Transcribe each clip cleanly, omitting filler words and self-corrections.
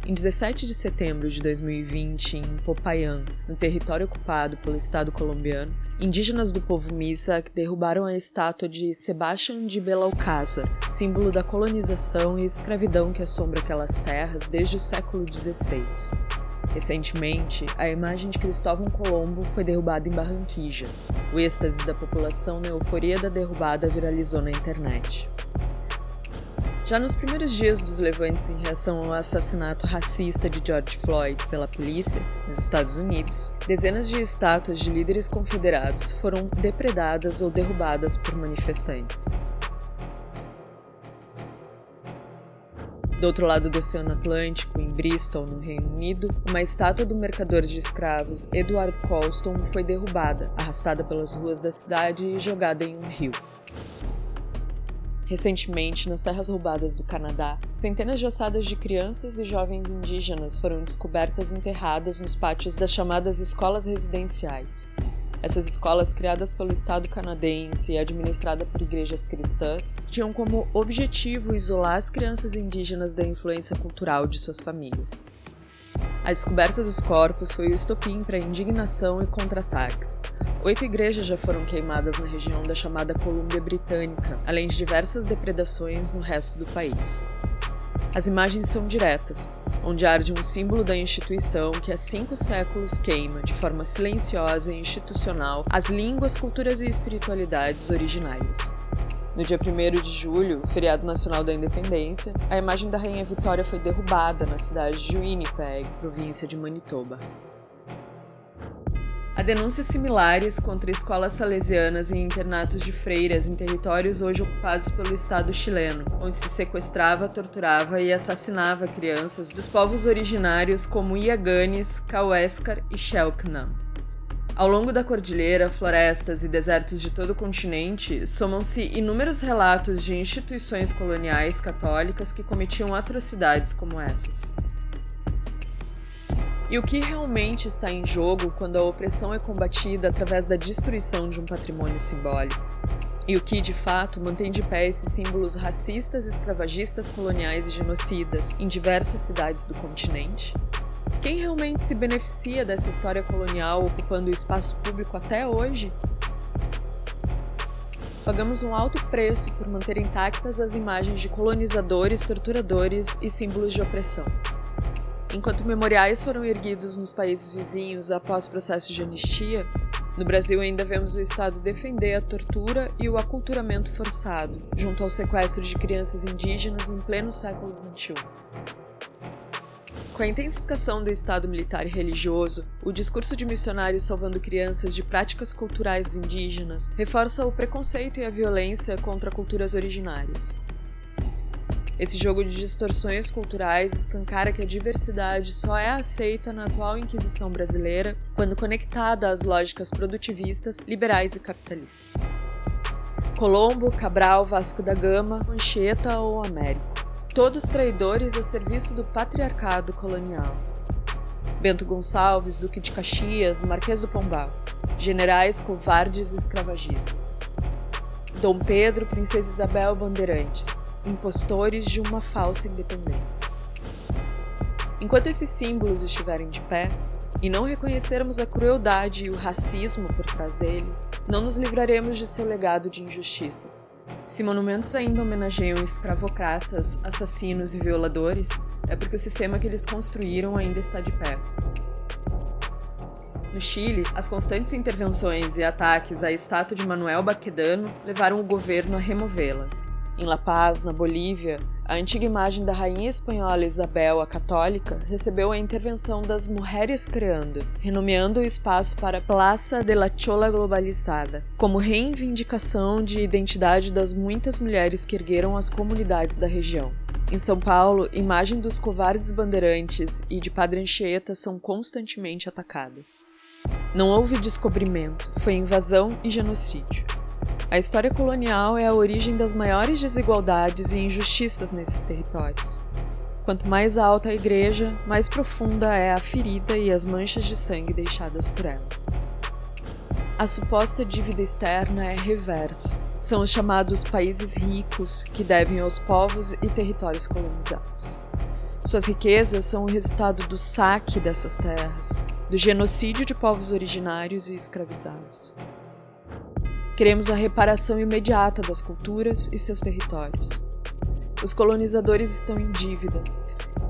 Em 17 de setembro de 2020, em Popayán, no território ocupado pelo Estado colombiano, indígenas do povo Mixteco derrubaram a estátua de Sebastián de Belalcázar, símbolo da colonização e escravidão que assombra aquelas terras desde o século XVI. Recentemente, a imagem de Cristóvão Colombo foi derrubada em Barranquilla. O êxtase da população na euforia da derrubada viralizou na internet. Já nos primeiros dias dos levantes em reação ao assassinato racista de George Floyd pela polícia, nos Estados Unidos, dezenas de estátuas de líderes confederados foram depredadas ou derrubadas por manifestantes. Do outro lado do Oceano Atlântico, em Bristol, no Reino Unido, uma estátua do mercador de escravos Edward Colston foi derrubada, arrastada pelas ruas da cidade e jogada em um rio. Recentemente, nas terras roubadas do Canadá, centenas de ossadas de crianças e jovens indígenas foram descobertas enterradas nos pátios das chamadas escolas residenciais. Essas escolas, criadas pelo Estado canadense e administradas por igrejas cristãs, tinham como objetivo isolar as crianças indígenas da influência cultural de suas famílias. A descoberta dos corpos foi o estopim para indignação e contra-ataques. 8 igrejas já foram queimadas na região da chamada Colômbia Britânica, além de diversas depredações no resto do país. As imagens são diretas, onde arde um símbolo da instituição que há 5 séculos queima, de forma silenciosa e institucional, as línguas, culturas e espiritualidades originárias. No dia 1º de julho, feriado nacional da independência, a imagem da Rainha Vitória foi derrubada na cidade de Winnipeg, província de Manitoba. Há denúncias similares contra escolas salesianas e internatos de freiras em territórios hoje ocupados pelo Estado chileno, onde se sequestrava, torturava e assassinava crianças dos povos originários como Yaganes, Cauéscar e Xelknam. Ao longo da cordilheira, florestas e desertos de todo o continente, somam-se inúmeros relatos de instituições coloniais católicas que cometiam atrocidades como essas. E o que realmente está em jogo quando a opressão é combatida através da destruição de um patrimônio simbólico? E o que, de fato, mantém de pé esses símbolos racistas, escravagistas, coloniais e genocidas em diversas cidades do continente? Quem realmente se beneficia dessa história colonial ocupando o espaço público até hoje? Pagamos um alto preço por manter intactas as imagens de colonizadores, torturadores e símbolos de opressão. Enquanto memoriais foram erguidos nos países vizinhos após processos de anistia, no Brasil ainda vemos o Estado defender a tortura e o aculturamento forçado, junto ao sequestro de crianças indígenas em pleno século XXI. Com a intensificação do Estado militar e religioso, o discurso de missionários salvando crianças de práticas culturais indígenas reforça o preconceito e a violência contra culturas originárias. Esse jogo de distorções culturais escancara que a diversidade só é aceita na atual Inquisição brasileira quando conectada às lógicas produtivistas, liberais e capitalistas. Colombo, Cabral, Vasco da Gama, Anchieta ou Américo. Todos traidores a serviço do patriarcado colonial. Bento Gonçalves, Duque de Caxias, Marquês do Pombal. Generais covardes e escravagistas. Dom Pedro, Princesa Isabel, bandeirantes. Impostores de uma falsa independência. Enquanto esses símbolos estiverem de pé, e não reconhecermos a crueldade e o racismo por trás deles, não nos livraremos de seu legado de injustiça. Se monumentos ainda homenageiam escravocratas, assassinos e violadores, é porque o sistema que eles construíram ainda está de pé. No Chile, as constantes intervenções e ataques à estátua de Manuel Baquedano levaram o governo a removê-la. Em La Paz, na Bolívia, a antiga imagem da rainha espanhola Isabel a Católica recebeu a intervenção das Mujeres Creando, renomeando o espaço para Plaza de la Chola Globalizada, como reivindicação de identidade das muitas mulheres que ergueram as comunidades da região. Em São Paulo, imagem dos covardes bandeirantes e de Padre Anchieta são constantemente atacadas. Não houve descobrimento, foi invasão e genocídio. A história colonial é a origem das maiores desigualdades e injustiças nesses territórios. Quanto mais alta a igreja, mais profunda é a ferida e as manchas de sangue deixadas por ela. A suposta dívida externa é reversa. São os chamados países ricos que devem aos povos e territórios colonizados. Suas riquezas são o resultado do saque dessas terras, do genocídio de povos originários e escravizados. Queremos a reparação imediata das culturas e seus territórios. Os colonizadores estão em dívida.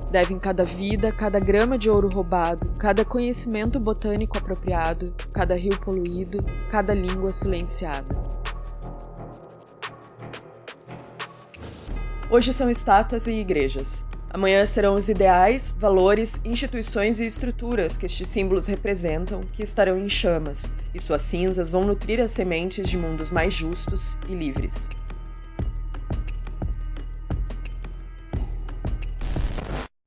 Devem cada vida, cada grama de ouro roubado, cada conhecimento botânico apropriado, cada rio poluído, cada língua silenciada. Hoje são estátuas e igrejas. Amanhã serão os ideais, valores, instituições e estruturas que estes símbolos representam que estarão em chamas, e suas cinzas vão nutrir as sementes de mundos mais justos e livres.